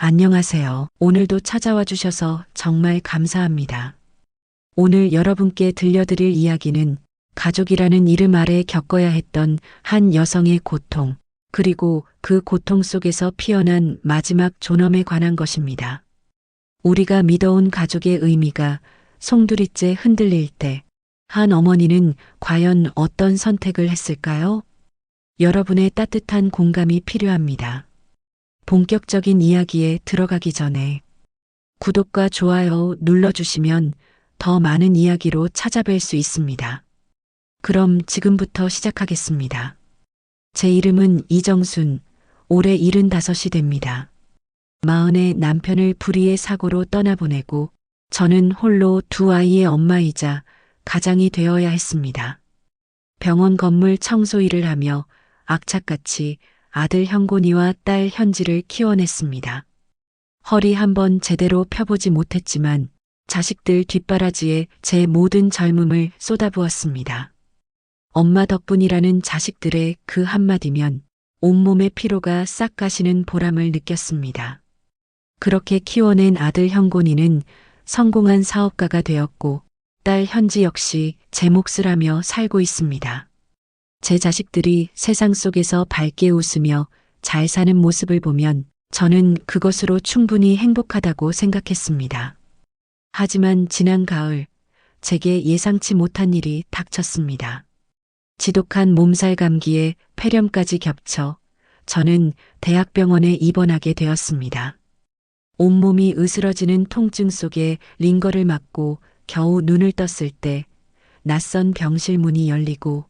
안녕하세요. 오늘도 찾아와 주셔서 정말 감사합니다. 오늘 여러분께 들려드릴 이야기는 가족이라는 이름 아래 겪어야 했던 한 여성의 고통, 그리고 그 고통 속에서 피어난 마지막 존엄에 관한 것입니다. 우리가 믿어온 가족의 의미가 송두리째 흔들릴 때, 한 어머니는 과연 어떤 선택을 했을까요? 여러분의 따뜻한 공감이 필요합니다. 본격적인 이야기에 들어가기 전에 구독과 좋아요 눌러주시면 더 많은 이야기로 찾아뵐 수 있습니다. 그럼 지금부터 시작하겠습니다. 제 이름은 이정순, 올해 75이 됩니다. 마흔에 남편을 불의의 사고로 떠나보내고 저는 홀로 두 아이의 엄마이자 가장이 되어야 했습니다. 병원 건물 청소 일을 하며 악착같이 아들 형곤이와 딸 현지를 키워냈습니다. 허리 한번 제대로 펴보지 못했지만 자식들 뒷바라지에 제 모든 젊음을 쏟아부었습니다. 엄마 덕분이라는 자식들의 그 한마디면 온몸의 피로가 싹 가시는 보람을 느꼈습니다. 그렇게 키워낸 아들 형곤이는 성공한 사업가가 되었고 딸 현지 역시 제 몫을 하며 살고 있습니다. 제 자식들이 세상 속에서 밝게 웃으며 잘 사는 모습을 보면 저는 그것으로 충분히 행복하다고 생각했습니다. 하지만 지난 가을, 제게 예상치 못한 일이 닥쳤습니다. 지독한 몸살 감기에 폐렴까지 겹쳐 저는 대학병원에 입원하게 되었습니다. 온몸이 으스러지는 통증 속에 링거를 맞고 겨우 눈을 떴을 때 낯선 병실 문이 열리고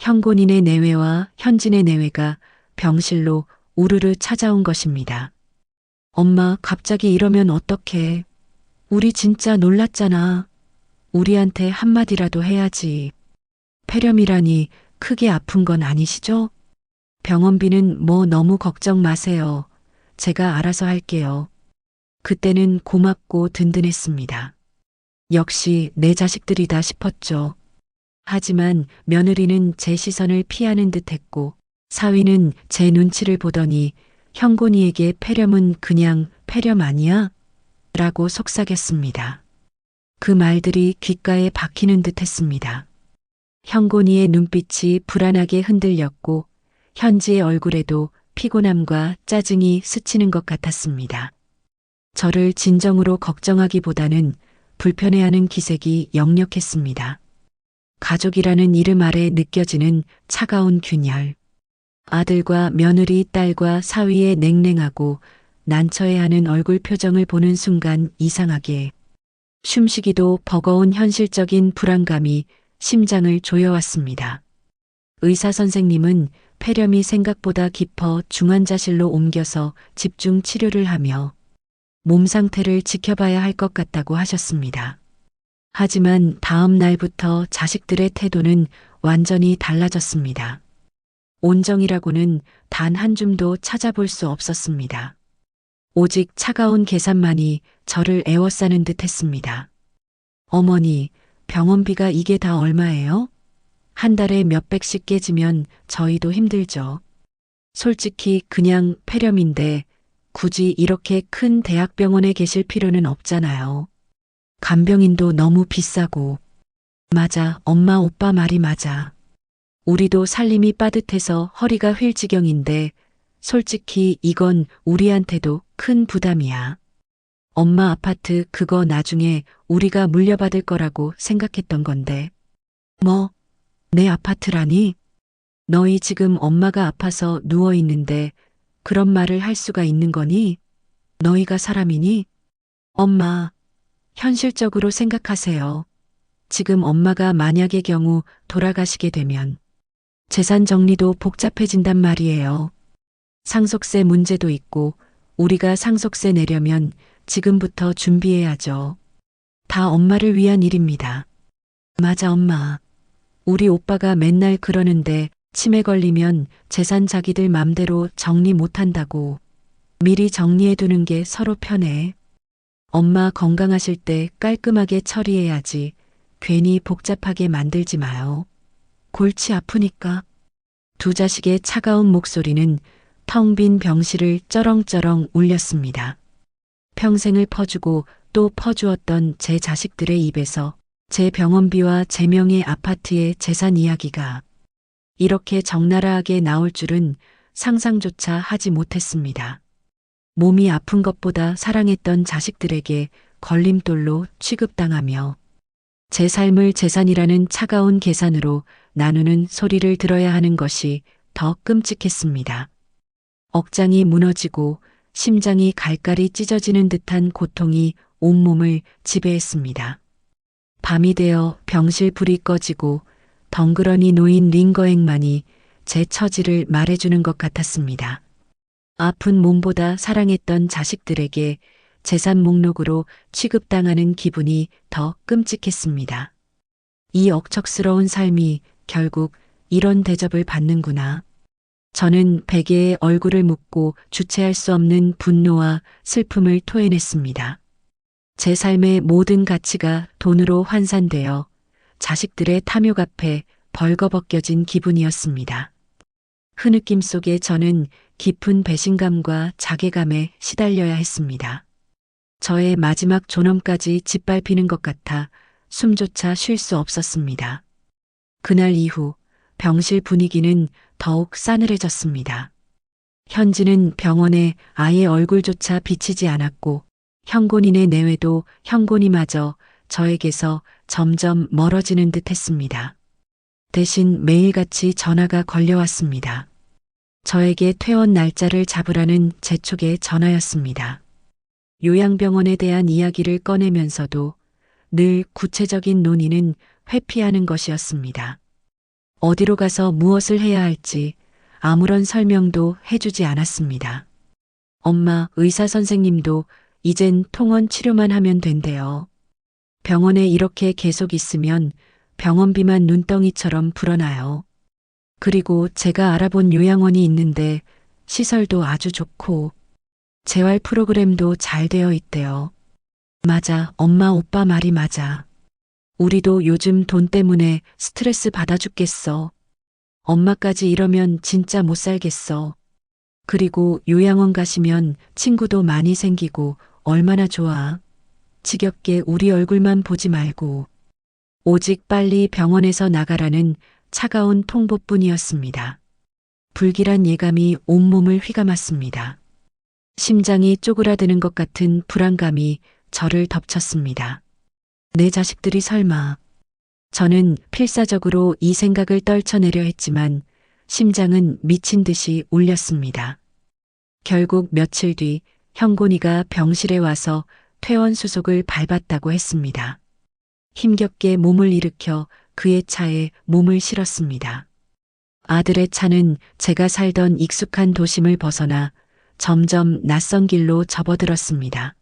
형곤인의 내외와 현진의 내외가 병실로 우르르 찾아온 것입니다. 엄마, 갑자기 이러면 어떡해. 우리 진짜 놀랐잖아. 우리한테 한마디라도 해야지. 폐렴이라니 크게 아픈 건 아니시죠? 병원비는 뭐 너무 걱정 마세요. 제가 알아서 할게요. 그때는 고맙고 든든했습니다. 역시 내 자식들이다 싶었죠. 하지만 며느리는 제 시선을 피하는 듯했고 사위는 제 눈치를 보더니 형곤이에게 폐렴은 그냥 폐렴 아니야? 라고 속삭였습니다. 그 말들이 귓가에 박히는 듯했습니다. 형곤이의 눈빛이 불안하게 흔들렸고 현지의 얼굴에도 피곤함과 짜증이 스치는 것 같았습니다. 저를 진정으로 걱정하기보다는 불편해하는 기색이 역력했습니다. 가족이라는 이름 아래 느껴지는 차가운 균열. 아들과 며느리, 딸과 사위의 냉랭하고 난처해하는 얼굴 표정을 보는 순간 이상하게 숨쉬기도 버거운 현실적인 불안감이 심장을 조여왔습니다. 의사 선생님은 폐렴이 생각보다 깊어 중환자실로 옮겨서 집중 치료를 하며 몸 상태를 지켜봐야 할 것 같다고 하셨습니다. 하지만 다음 날부터 자식들의 태도는 완전히 달라졌습니다. 온정이라고는 단 한 줌도 찾아볼 수 없었습니다. 오직 차가운 계산만이 저를 애워싸는 듯 했습니다. 어머니, 병원비가 이게 다 얼마예요? 한 달에 몇백씩 깨지면 저희도 힘들죠. 솔직히 그냥 폐렴인데 굳이 이렇게 큰 대학병원에 계실 필요는 없잖아요. 간병인도 너무 비싸고. 맞아, 엄마 오빠 말이 맞아. 우리도 살림이 빠듯해서 허리가 휠 지경인데 솔직히 이건 우리한테도 큰 부담이야. 엄마 아파트 그거 나중에 우리가 물려받을 거라고 생각했던 건데. 뭐? 내 아파트라니? 너희 지금 엄마가 아파서 누워 있는데 그런 말을 할 수가 있는 거니? 너희가 사람이니? 엄마, 현실적으로 생각하세요. 지금 엄마가 만약의 경우 돌아가시게 되면 재산 정리도 복잡해진단 말이에요. 상속세 문제도 있고 우리가 상속세 내려면 지금부터 준비해야죠. 다 엄마를 위한 일입니다. 맞아, 엄마. 우리 오빠가 맨날 그러는데 치매 걸리면 재산 자기들 맘대로 정리 못한다고. 미리 정리해두는 게 서로 편해. 엄마 건강하실 때 깔끔하게 처리해야지. 괜히 복잡하게 만들지 마요. 골치 아프니까. 두 자식의 차가운 목소리는 텅 빈 병실을 쩌렁쩌렁 울렸습니다. 평생을 퍼주고 또 퍼주었던 제 자식들의 입에서 제 병원비와 제 명의 아파트의 재산 이야기가 이렇게 적나라하게 나올 줄은 상상조차 하지 못했습니다. 몸이 아픈 것보다 사랑했던 자식들에게 걸림돌로 취급당하며 제 삶을 재산이라는 차가운 계산으로 나누는 소리를 들어야 하는 것이 더 끔찍했습니다. 억장이 무너지고 심장이 갈갈이 찢어지는 듯한 고통이 온몸을 지배했습니다. 밤이 되어 병실 불이 꺼지고 덩그러니 놓인 링거액만이 제 처지를 말해주는 것 같았습니다. 아픈 몸보다 사랑했던 자식들에게 재산 목록으로 취급당하는 기분이 더 끔찍했습니다. 이 억척스러운 삶이 결국 이런 대접을 받는구나. 저는 베개에 얼굴을 묻고 주체할 수 없는 분노와 슬픔을 토해냈습니다. 제 삶의 모든 가치가 돈으로 환산되어 자식들의 탐욕 앞에 벌거벗겨진 기분이었습니다. 흐느낌 속에 저는 깊은 배신감과 자괴감에 시달려야 했습니다. 저의 마지막 존엄까지 짓밟히는 것 같아 숨조차 쉴 수 없었습니다. 그날 이후 병실 분위기는 더욱 싸늘해졌습니다. 현지는 병원에 아예 얼굴조차 비치지 않았고 현곤인의 내외도 현곤이마저 저에게서 점점 멀어지는 듯 했습니다. 대신 매일같이 전화가 걸려왔습니다. 저에게 퇴원 날짜를 잡으라는 재촉의 전화였습니다. 요양병원에 대한 이야기를 꺼내면서도 늘 구체적인 논의는 회피하는 것이었습니다. 어디로 가서 무엇을 해야 할지 아무런 설명도 해주지 않았습니다. 엄마, 의사 선생님도 이젠 통원 치료만 하면 된대요. 병원에 이렇게 계속 있으면 병원비만 눈덩이처럼 불어나요. 그리고 제가 알아본 요양원이 있는데 시설도 아주 좋고 재활 프로그램도 잘 되어 있대요. 맞아, 엄마 오빠 말이 맞아. 우리도 요즘 돈 때문에 스트레스 받아 죽겠어. 엄마까지 이러면 진짜 못 살겠어. 그리고 요양원 가시면 친구도 많이 생기고 얼마나 좋아. 지겹게 우리 얼굴만 보지 말고. 오직 빨리 병원에서 나가라는 차가운 통보뿐이었습니다. 불길한 예감이 온몸을 휘감았습니다. 심장이 쪼그라드는 것 같은 불안감이 저를 덮쳤습니다. 내 자식들이 설마. 저는 필사적으로 이 생각을 떨쳐내려 했지만 심장은 미친 듯이 울렸습니다. 결국 며칠 뒤 현곤이가 병실에 와서 퇴원 수속을 밟았다고 했습니다. 힘겹게 몸을 일으켜 그의 차에 몸을 실었습니다. 아들의 차는 제가 살던 익숙한 도심을 벗어나 점점 낯선 길로 접어들었습니다.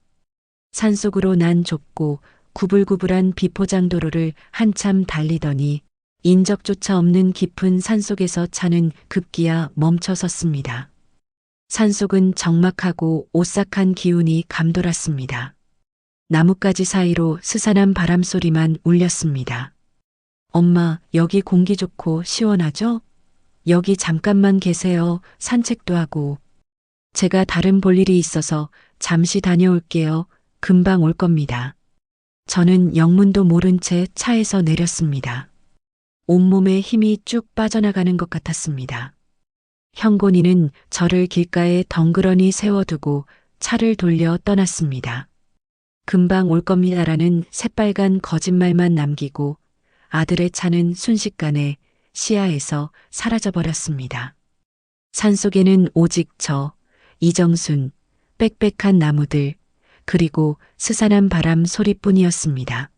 산속으로 난 좁고 구불구불한 비포장도로를 한참 달리더니 인적조차 없는 깊은 산속에서 차는 급기야 멈춰섰습니다. 산속은 적막하고 오싹한 기운이 감돌았습니다. 나뭇가지 사이로 스산한 바람소리만 울렸습니다. 엄마, 여기 공기 좋고 시원하죠? 여기 잠깐만 계세요. 산책도 하고. 제가 다른 볼 일이 있어서 잠시 다녀올게요. 금방 올 겁니다. 저는 영문도 모른 채 차에서 내렸습니다. 온몸에 힘이 쭉 빠져나가는 것 같았습니다. 현곤이는 저를 길가에 덩그러니 세워두고 차를 돌려 떠났습니다. 금방 올 겁니다라는 새빨간 거짓말만 남기고 아들의 차는 순식간에 시야에서 사라져버렸습니다. 산속에는 오직 저, 이정순, 빽빽한 나무들, 그리고 스산한 바람 소리뿐이었습니다.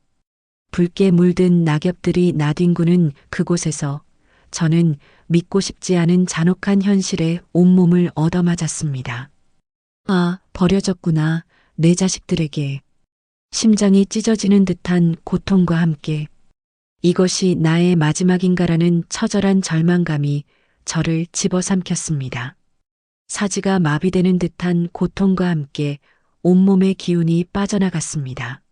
붉게 물든 낙엽들이 나뒹구는 그곳에서 저는 믿고 싶지 않은 잔혹한 현실에 온몸을 얻어맞았습니다. 아, 버려졌구나, 내 자식들에게. 심장이 찢어지는 듯한 고통과 함께 이것이 나의 마지막인가라는 처절한 절망감이 저를 집어삼켰습니다. 사지가 마비되는 듯한 고통과 함께 온몸의 기운이 빠져나갔습니다.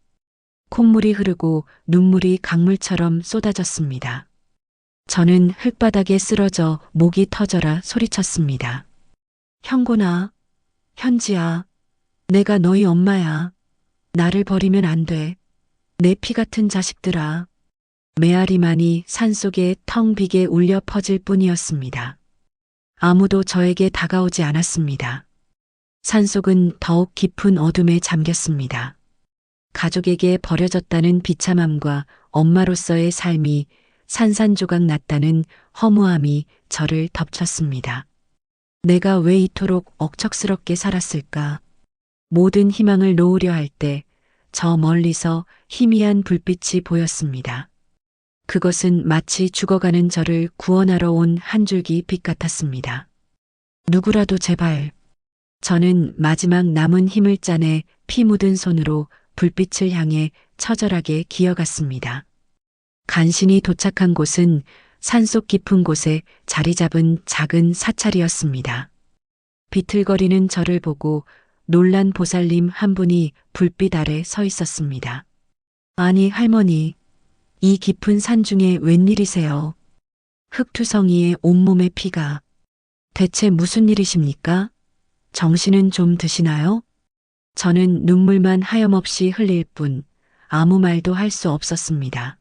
콧물이 흐르고 눈물이 강물처럼 쏟아졌습니다. 저는 흙바닥에 쓰러져 목이 터져라 소리쳤습니다. 형곤아, 현지야, 내가 너희 엄마야. 나를 버리면 안 돼. 내 피 같은 자식들아. 메아리만이 산속에 텅 비게 울려 퍼질 뿐이었습니다. 아무도 저에게 다가오지 않았습니다. 산속은 더욱 깊은 어둠에 잠겼습니다. 가족에게 버려졌다는 비참함과 엄마로서의 삶이 산산조각 났다는 허무함이 저를 덮쳤습니다. 내가 왜 이토록 억척스럽게 살았을까? 모든 희망을 놓으려 할 때 저 멀리서 희미한 불빛이 보였습니다. 그것은 마치 죽어가는 저를 구원하러 온 한 줄기 빛 같았습니다. 누구라도 제발. 저는 마지막 남은 힘을 짜내 피 묻은 손으로 불빛을 향해 처절하게 기어갔습니다. 간신히 도착한 곳은 산속 깊은 곳에 자리 잡은 작은 사찰이었습니다. 비틀거리는 저를 보고 놀란 보살님 한 분이 불빛 아래 서 있었습니다. 아니 할머니, 이 깊은 산 중에 웬일이세요? 흙투성이에 온몸에 피가. 대체 무슨 일이십니까? 정신은 좀 드시나요? 저는 눈물만 하염없이 흘릴 뿐 아무 말도 할 수 없었습니다.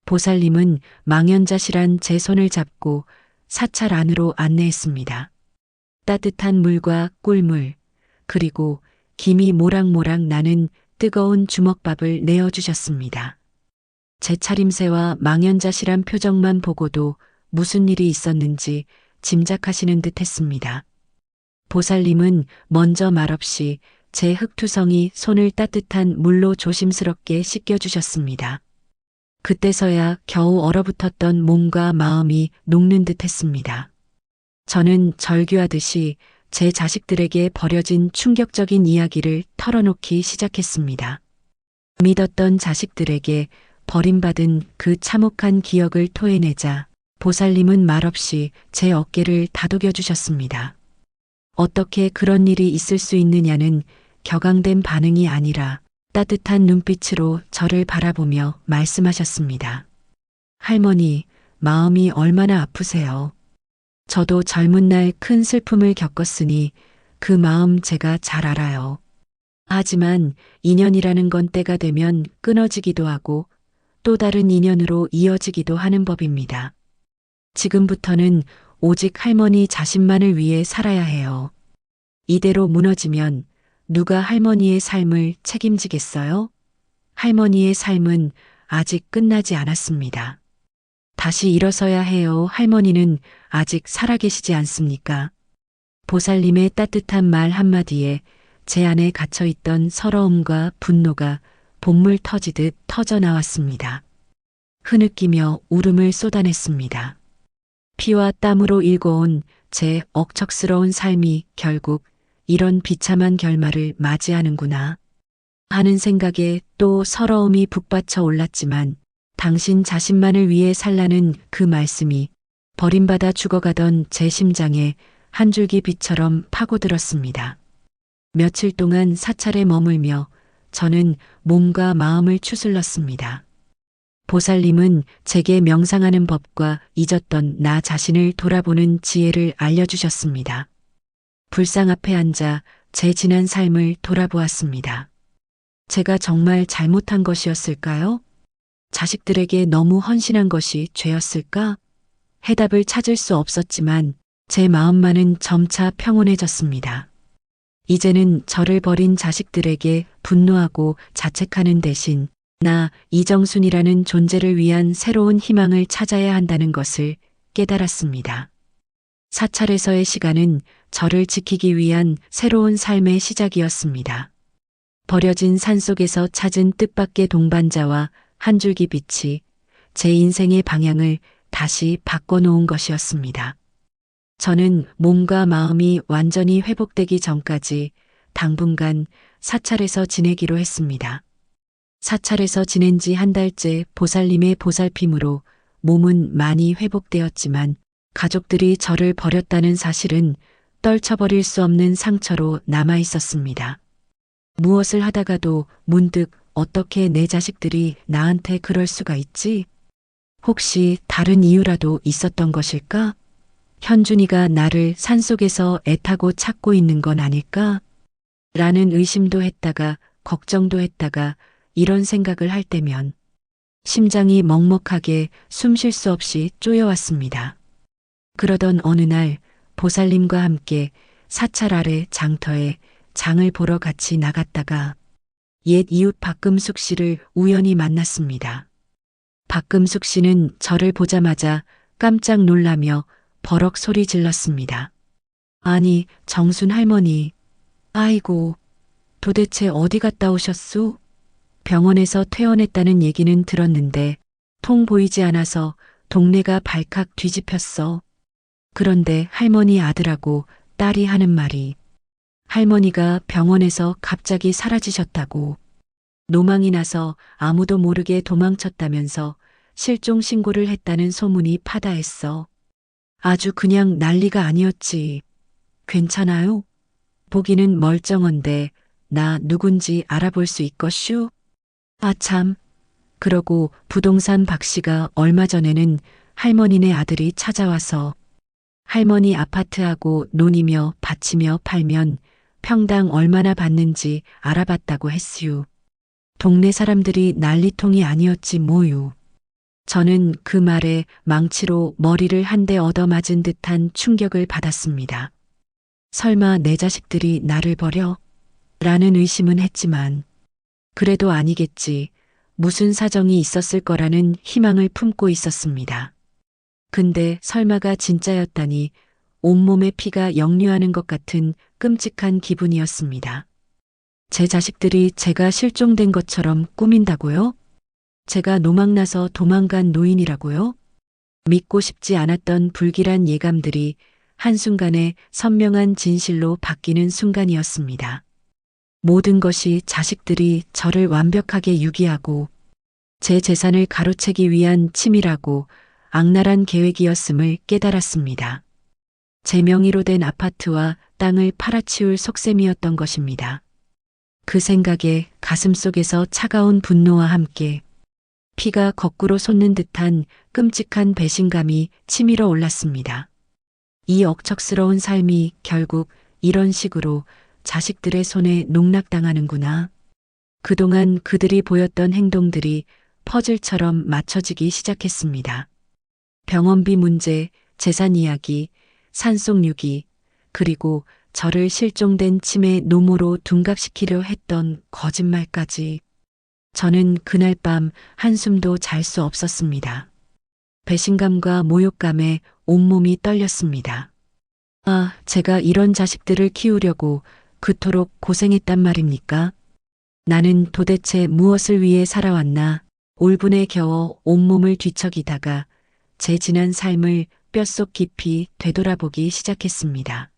보살님은 망연자실한 제 손을 잡고 사찰 안으로 안내했습니다. 따뜻한 물과 꿀물, 그리고 김이 모락모락 나는 뜨거운 주먹밥을 내어주셨습니다. 제 차림새와 망연자실한 표정만 보고도 무슨 일이 있었는지 짐작하시는 듯 했습니다. 보살님은 먼저 말없이 제 흙투성이 손을 따뜻한 물로 조심스럽게 씻겨주셨습니다. 그때서야 겨우 얼어붙었던 몸과 마음이 녹는 듯 했습니다. 저는 절규하듯이 제 자식들에게 버려진 충격적인 이야기를 털어놓기 시작했습니다. 믿었던 자식들에게 버림받은 그 참혹한 기억을 토해내자 보살님은 말없이 제 어깨를 다독여 주셨습니다. 어떻게 그런 일이 있을 수 있느냐는 격앙된 반응이 아니라 따뜻한 눈빛으로 저를 바라보며 말씀하셨습니다. 할머니, 마음이 얼마나 아프세요? 저도 젊은 날 큰 슬픔을 겪었으니 그 마음 제가 잘 알아요. 하지만 인연이라는 건 때가 되면 끊어지기도 하고 또 다른 인연으로 이어지기도 하는 법입니다. 지금부터는 오직 할머니 자신만을 위해 살아야 해요. 이대로 무너지면 누가 할머니의 삶을 책임지겠어요? 할머니의 삶은 아직 끝나지 않았습니다. 다시 일어서야 해요. 할머니는 아직 살아계시지 않습니까? 보살님의 따뜻한 말 한마디에 제 안에 갇혀있던 서러움과 분노가 본물 터지듯 터져나왔습니다. 흐느끼며 울음을 쏟아냈습니다. 피와 땀으로 일궈온 제 억척스러운 삶이 결국 이런 비참한 결말을 맞이하는구나 하는 생각에 또 서러움이 북받쳐 올랐지만 당신 자신만을 위해 살라는 그 말씀이 버림받아 죽어가던 제 심장에 한 줄기 빛처럼 파고들었습니다. 며칠 동안 사찰에 머물며 저는 몸과 마음을 추슬렀습니다. 보살님은 제게 명상하는 법과 잊었던 나 자신을 돌아보는 지혜를 알려주셨습니다. 불상 앞에 앉아 제 지난 삶을 돌아보았습니다. 제가 정말 잘못한 것이었을까요? 자식들에게 너무 헌신한 것이 죄였을까? 해답을 찾을 수 없었지만 제 마음만은 점차 평온해졌습니다. 이제는 저를 버린 자식들에게 분노하고 자책하는 대신 나 이정순이라는 존재를 위한 새로운 희망을 찾아야 한다는 것을 깨달았습니다. 사찰에서의 시간은 저를 지키기 위한 새로운 삶의 시작이었습니다. 버려진 산속에서 찾은 뜻밖의 동반자와 한 줄기 빛이 제 인생의 방향을 다시 바꿔놓은 것이었습니다. 저는 몸과 마음이 완전히 회복되기 전까지 당분간 사찰에서 지내기로 했습니다. 사찰에서 지낸 지 한 달째 보살님의 보살핌으로 몸은 많이 회복되었지만 가족들이 저를 버렸다는 사실은 떨쳐버릴 수 없는 상처로 남아 있었습니다. 무엇을 하다가도 문득 어떻게 내 자식들이 나한테 그럴 수가 있지? 혹시 다른 이유라도 있었던 것일까? 현준이가 나를 산속에서 애타고 찾고 있는 건 아닐까? 라는 의심도 했다가 걱정도 했다가 이런 생각을 할 때면 심장이 먹먹하게 숨 쉴 수 없이 쪼여왔습니다. 그러던 어느 날 보살님과 함께 사찰 아래 장터에 장을 보러 같이 나갔다가 옛 이웃 박금숙 씨를 우연히 만났습니다. 박금숙 씨는 저를 보자마자 깜짝 놀라며 버럭 소리 질렀습니다. 아니, 정순 할머니. 아이고, 도대체 어디 갔다 오셨소? 병원에서 퇴원했다는 얘기는 들었는데 통 보이지 않아서 동네가 발칵 뒤집혔어. 그런데 할머니 아들하고 딸이 하는 말이 할머니가 병원에서 갑자기 사라지셨다고. 노망이 나서 아무도 모르게 도망쳤다면서 실종 신고를 했다는 소문이 파다했어. 아주 그냥 난리가 아니었지. 괜찮아요? 보기는 멀쩡한데 나 누군지 알아볼 수 있겠슈? 아 참. 그러고 부동산 박 씨가 얼마 전에는 할머니네 아들이 찾아와서 할머니 아파트하고 논이며 밭이며 팔면 평당 얼마나 받는지 알아봤다고 했슈. 동네 사람들이 난리통이 아니었지 뭐유. 저는 그 말에 망치로 머리를 한 대 얻어맞은 듯한 충격을 받았습니다. 설마 내 자식들이 나를 버려? 라는 의심은 했지만 그래도 아니겠지. 무슨 사정이 있었을 거라는 희망을 품고 있었습니다. 근데 설마가 진짜였다니 온몸에 피가 역류하는 것 같은 끔찍한 기분이었습니다. 제 자식들이 제가 실종된 것처럼 꾸민다고요? 제가 노망나서 도망간 노인이라고요? 믿고 싶지 않았던 불길한 예감들이 한순간에 선명한 진실로 바뀌는 순간이었습니다. 모든 것이 자식들이 저를 완벽하게 유기하고 제 재산을 가로채기 위한 치밀하고 악랄한 계획이었음을 깨달았습니다. 제 명의로 된 아파트와 땅을 팔아치울 속셈이었던 것입니다. 그 생각에 가슴속에서 차가운 분노와 함께 피가 거꾸로 솟는 듯한 끔찍한 배신감이 치밀어 올랐습니다. 이 억척스러운 삶이 결국 이런 식으로 자식들의 손에 농락당하는구나. 그동안 그들이 보였던 행동들이 퍼즐처럼 맞춰지기 시작했습니다. 병원비 문제, 재산 이야기, 산속 유기, 그리고 저를 실종된 치매 노모로 둔갑시키려 했던 거짓말까지. 저는 그날 밤 한숨도 잘 수 없었습니다. 배신감과 모욕감에 온몸이 떨렸습니다. 아, 제가 이런 자식들을 키우려고 그토록 고생했단 말입니까? 나는 도대체 무엇을 위해 살아왔나? 울분에 겨워 온몸을 뒤척이다가 제 지난 삶을 뼛속 깊이 되돌아보기 시작했습니다.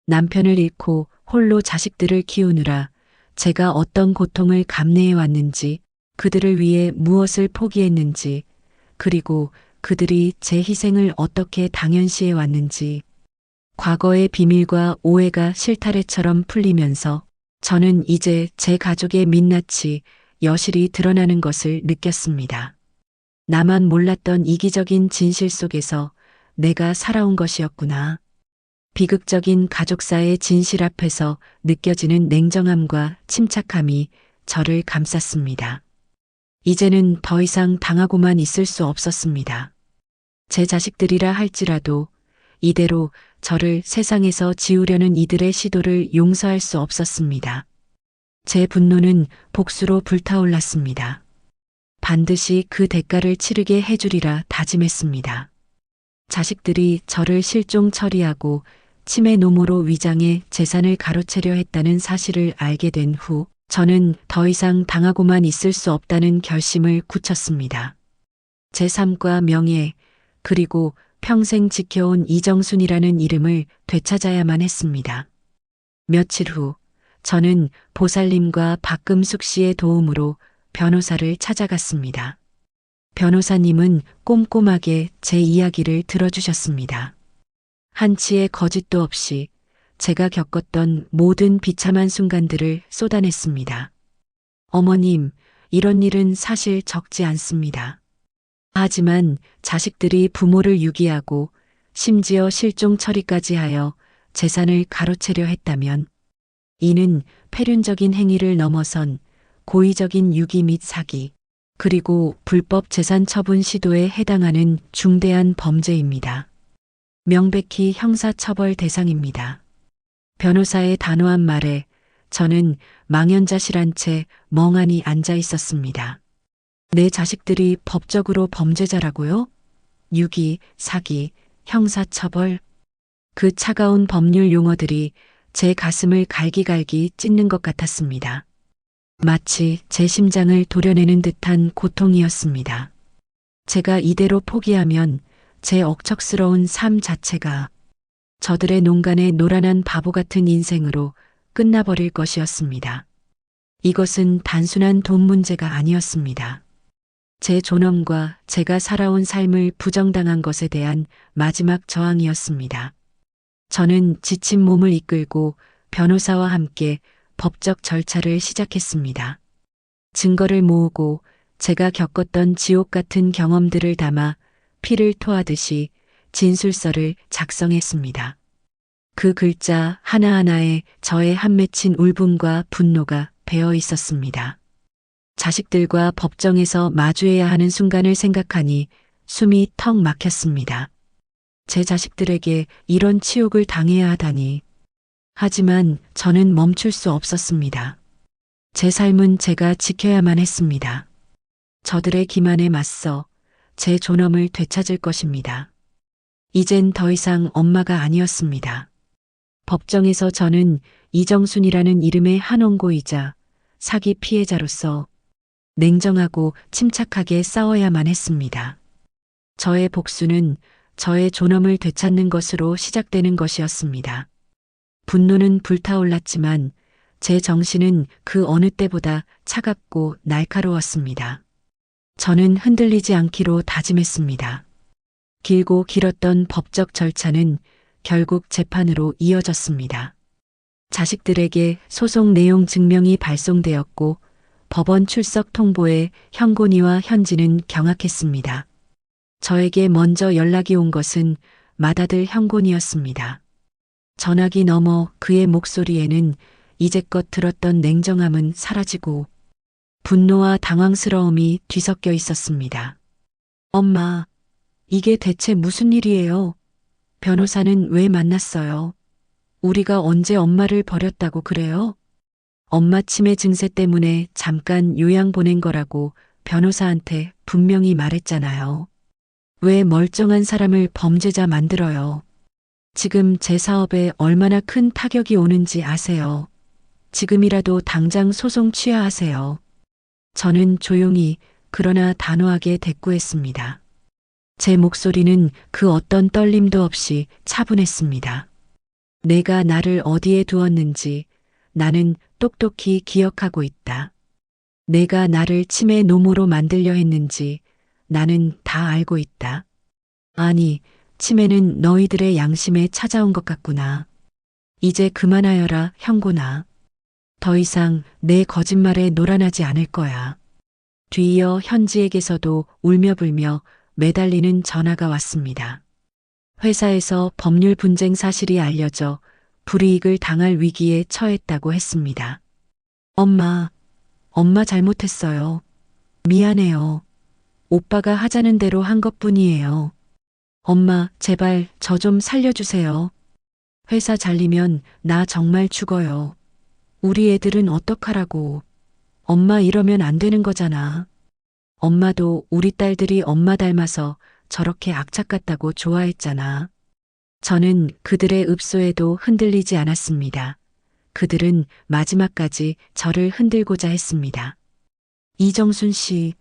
남편을 잃고 홀로 자식들을 키우느라 제가 어떤 고통을 감내해 왔는지, 그들을 위해 무엇을 포기했는지, 그리고 그들이 제 희생을 어떻게 당연시해 왔는지, 과거의 비밀과 오해가 실타래처럼 풀리면서 저는 이제 제 가족의 민낯이 여실히 드러나는 것을 느꼈습니다. 나만 몰랐던 이기적인 진실 속에서 내가 살아온 것이었구나. 비극적인 가족사의 진실 앞에서 느껴지는 냉정함과 침착함이 저를 감쌌습니다. 이제는 더 이상 당하고만 있을 수 없었습니다. 제 자식들이라 할지라도 이대로 저를 세상에서 지우려는 이들의 시도를 용서할 수 없었습니다. 제 분노는 복수로 불타올랐습니다. 반드시 그 대가를 치르게 해주리라 다짐했습니다. 자식들이 저를 실종 처리하고 치매 노모로 위장해 재산을 가로채려 했다는 사실을 알게 된 후 저는 더 이상 당하고만 있을 수 없다는 결심을 굳혔습니다. 제 삶과 명예, 그리고 평생 지켜온 이정순이라는 이름을 되찾아야만 했습니다. 며칠 후 저는 보살님과 박금숙 씨의 도움으로 변호사를 찾아갔습니다. 변호사님은 꼼꼼하게 제 이야기를 들어주셨습니다. 한치의 거짓도 없이 제가 겪었던 모든 비참한 순간들을 쏟아냈습니다. 어머님, 이런 일은 사실 적지 않습니다. 하지만 자식들이 부모를 유기하고 심지어 실종 처리까지 하여 재산을 가로채려 했다면 이는 폐륜적인 행위를 넘어선 고의적인 유기 및 사기, 그리고 불법 재산 처분 시도에 해당하는 중대한 범죄입니다. 명백히 형사처벌 대상입니다. 변호사의 단호한 말에 저는 망연자실한 채 멍하니 앉아 있었습니다. 내 자식들이 법적으로 범죄자라고요? 유기, 사기, 형사처벌. 그 차가운 법률 용어들이 제 가슴을 갈기갈기 찢는 것 같았습니다. 마치 제 심장을 도려내는 듯한 고통이었습니다. 제가 이대로 포기하면 제 억척스러운 삶 자체가 저들의 농간의 노란한 바보 같은 인생으로 끝나버릴 것이었습니다. 이것은 단순한 돈 문제가 아니었습니다. 제 존엄과 제가 살아온 삶을 부정당한 것에 대한 마지막 저항이었습니다. 저는 지친 몸을 이끌고 변호사와 함께 법적 절차를 시작했습니다. 증거를 모으고 제가 겪었던 지옥 같은 경험들을 담아 피를 토하듯이 진술서를 작성했습니다. 그 글자 하나하나에 저의 한 맺힌 울분과 분노가 배어 있었습니다. 자식들과 법정에서 마주해야 하는 순간을 생각하니 숨이 턱 막혔습니다. 제 자식들에게 이런 치욕을 당해야 하다니. 하지만 저는 멈출 수 없었습니다. 제 삶은 제가 지켜야만 했습니다. 저들의 기만에 맞서 제 존엄을 되찾을 것입니다. 이젠 더 이상 엄마가 아니었습니다. 법정에서 저는 이정순이라는 이름의 한원고이자 사기 피해자로서 냉정하고 침착하게 싸워야만 했습니다. 저의 복수는 저의 존엄을 되찾는 것으로 시작되는 것이었습니다. 분노는 불타올랐지만 제 정신은 그 어느 때보다 차갑고 날카로웠습니다. 저는 흔들리지 않기로 다짐했습니다. 길고 길었던 법적 절차는 결국 재판으로 이어졌습니다. 자식들에게 소송 내용 증명이 발송되었고 법원 출석 통보에 형곤이와 현지는 경악했습니다. 저에게 먼저 연락이 온 것은 맏아들 형곤이었습니다. 전화기 너머 그의 목소리에는 이제껏 들었던 냉정함은 사라지고 분노와 당황스러움이 뒤섞여 있었습니다. 엄마, 이게 대체 무슨 일이에요? 변호사는 왜 만났어요? 우리가 언제 엄마를 버렸다고 그래요? 엄마 치매 증세 때문에 잠깐 요양 보낸 거라고 변호사한테 분명히 말했잖아요. 왜 멀쩡한 사람을 범죄자 만들어요? 지금 제 사업에 얼마나 큰 타격이 오는지 아세요? 지금이라도 당장 소송 취하하세요. 저는 조용히 그러나 단호하게 대꾸했습니다. 제 목소리는 그 어떤 떨림도 없이 차분했습니다. 내가 나를 어디에 두었는지 나는 똑똑히 기억하고 있다. 내가 나를 치매 노모로 만들려 했는지 나는 다 알고 있다. 아니, 치매는 너희들의 양심에 찾아온 것 같구나. 이제 그만하여라, 형곤아. 더 이상 내 거짓말에 노란하지 않을 거야. 뒤이어 현지에게서도 울며불며 매달리는 전화가 왔습니다. 회사에서 법률 분쟁 사실이 알려져 불이익을 당할 위기에 처했다고 했습니다. 엄마 잘못했어요. 미안해요. 오빠가 하자는 대로 한 것뿐이에요. 엄마, 제발 저 좀 살려주세요. 회사 잘리면 나 정말 죽어요. 우리 애들은 어떡하라고. 엄마 이러면 안 되는 거잖아. 엄마도 우리 딸들이 엄마 닮아서 저렇게 악착 같다고 좋아했잖아. 저는 그들의 읍소에도 흔들리지 않았습니다. 그들은 마지막까지 저를 흔들고자 했습니다. 이정순 씨,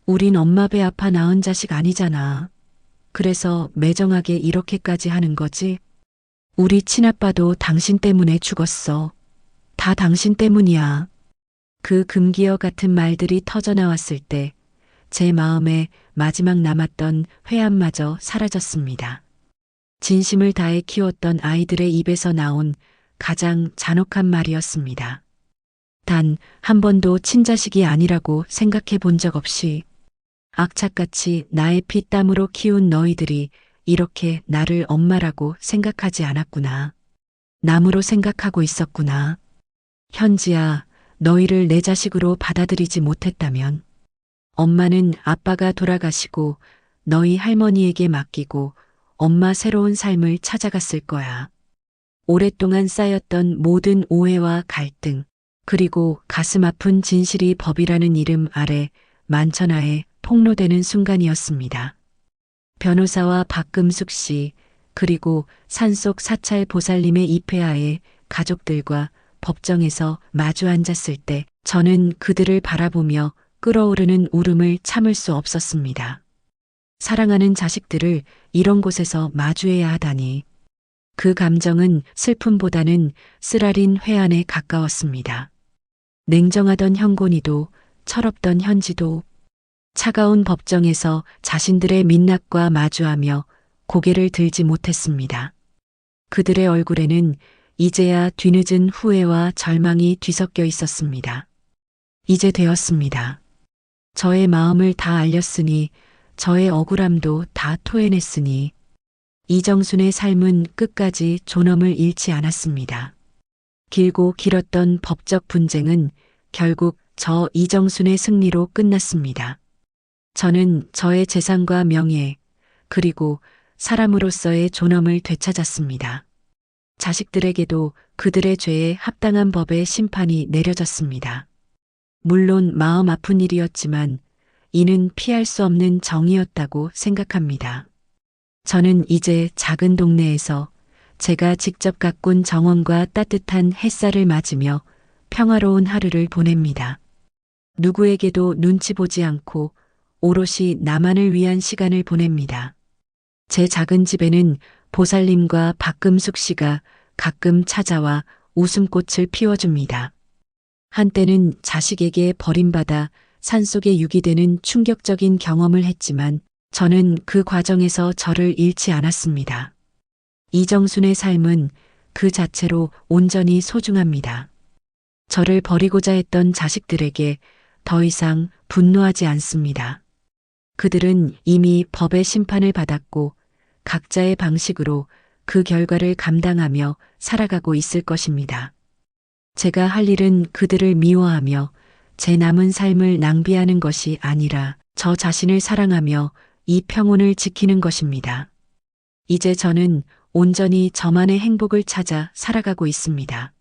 우린 엄마 배 아파 낳은 자식 아니잖아. 그래서 매정하게 이렇게까지 하는 거지? 우리 친아빠도 당신 때문에 죽었어. 다 당신 때문이야. 그 금기어 같은 말들이 터져나왔을 때 제 마음에 마지막 남았던 회한마저 사라졌습니다. 진심을 다해 키웠던 아이들의 입에서 나온 가장 잔혹한 말이었습니다. 단 한 번도 친자식이 아니라고 생각해 본 적 없이 악착같이 나의 피땀으로 키운 너희들이 이렇게 나를 엄마라고 생각하지 않았구나. 남으로 생각하고 있었구나. 현지야, 너희를 내 자식으로 받아들이지 못했다면 엄마는 아빠가 돌아가시고 너희 할머니에게 맡기고 엄마 새로운 삶을 찾아갔을 거야. 오랫동안 쌓였던 모든 오해와 갈등, 그리고 가슴 아픈 진실이 법이라는 이름 아래 만천하에 폭로되는 순간이었습니다. 변호사와 박금숙 씨, 그리고 산속 사찰 보살님의 입회하에 가족들과 법정에서 마주 앉았을 때 저는 그들을 바라보며 끓어오르는 울음을 참을 수 없었습니다. 사랑하는 자식들을 이런 곳에서 마주해야 하다니. 그 감정은 슬픔보다는 쓰라린 회한에 가까웠습니다. 냉정하던 형곤이도 철없던 현지도 차가운 법정에서 자신들의 민낯과 마주하며 고개를 들지 못했습니다. 그들의 얼굴에는 이제야 뒤늦은 후회와 절망이 뒤섞여 있었습니다. 이제 되었습니다. 저의 마음을 다 알렸으니, 저의 억울함도 다 토해냈으니, 이정순의 삶은 끝까지 존엄을 잃지 않았습니다. 길고 길었던 법적 분쟁은 결국 저 이정순의 승리로 끝났습니다. 저는 저의 재산과 명예, 그리고 사람으로서의 존엄을 되찾았습니다. 자식들에게도 그들의 죄에 합당한 법의 심판이 내려졌습니다. 물론 마음 아픈 일이었지만 이는 피할 수 없는 정의였다고 생각합니다. 저는 이제 작은 동네에서 제가 직접 가꾼 정원과 따뜻한 햇살을 맞으며 평화로운 하루를 보냅니다. 누구에게도 눈치 보지 않고 오롯이 나만을 위한 시간을 보냅니다. 제 작은 집에는 보살님과 박금숙 씨가 가끔 찾아와 웃음꽃을 피워줍니다. 한때는 자식에게 버림받아 산속에 유기되는 충격적인 경험을 했지만 저는 그 과정에서 저를 잃지 않았습니다. 이정순의 삶은 그 자체로 온전히 소중합니다. 저를 버리고자 했던 자식들에게 더 이상 분노하지 않습니다. 그들은 이미 법의 심판을 받았고 각자의 방식으로 그 결과를 감당하며 살아가고 있을 것입니다. 제가 할 일은 그들을 미워하며 제 남은 삶을 낭비하는 것이 아니라 저 자신을 사랑하며 이 평온을 지키는 것입니다. 이제 저는 온전히 저만의 행복을 찾아 살아가고 있습니다.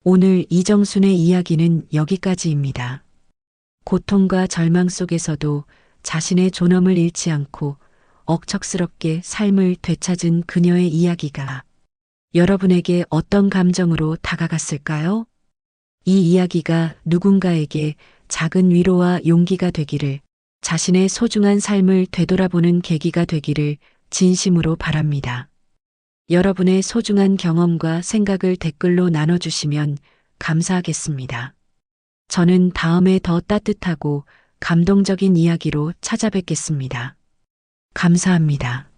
오늘 이정순의 이야기는 여기까지입니다. 고통과 절망 속에서도 자신의 존엄을 잃지 않고 억척스럽게 삶을 되찾은 그녀의 이야기가 여러분에게 어떤 감정으로 다가갔을까요? 이 이야기가 누군가에게 작은 위로와 용기가 되기를, 자신의 소중한 삶을 되돌아보는 계기가 되기를 진심으로 바랍니다. 여러분의 소중한 경험과 생각을 댓글로 나눠주시면 감사하겠습니다. 저는 다음에 더 따뜻하고 감동적인 이야기로 찾아뵙겠습니다. 감사합니다.